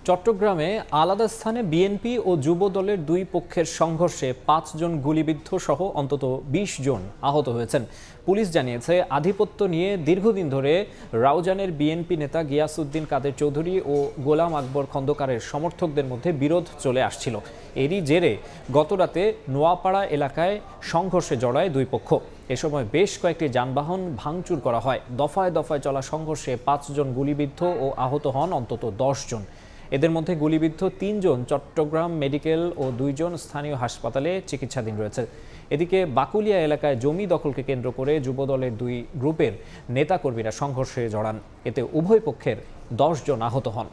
চট্টগ্রামে আলাদা স্থানে বিএনপি ও যুব দলের দুই পক্ষের সংঘর্ষে ৫ জন গুলিবিদ্ধ সহ অন্তত ২০ জন আহত হয়েছেন। পুলিশ জানিয়েছে, আধিপত্য নিয়ে দীর্ঘদিন ধরে রাউজানের বিএনপি নেতা গিয়াসউদ্দিন কাদের চৌধুরী ও গোলাম আকবর খন্দকারের সমর্থকদের মধ্যে বিরোধ চলে আসছিল। এরই জেরে গতরাতে নোয়াপাড়া এলাকায় সংঘর্ষে জড়ায় দুই পক্ষ। এ সময় বেশ কয়েকটি যানবাহন ভাঙচুর করা হয়। দফায় দফায় চলা সংঘর্ষে ৫ জন গুলিবিদ্ধ ও আহত হন অন্তত ১০ জন। এদের মধ্যে গুলিবিদ্ধ ৩ জন চট্টগ্রাম মেডিকেল ও ২ জন স্থানীয় হাসপাতালে চিকিৎসাধীন রয়েছে। এদিকে বাকুলিয়া এলাকায় জমি দখলকে কেন্দ্র করে যুবদলের দুই গ্রুপের নেতাকর্মীরা সংঘর্ষে জড়ান। এতে উভয় পক্ষের ১০ জন আহত হন।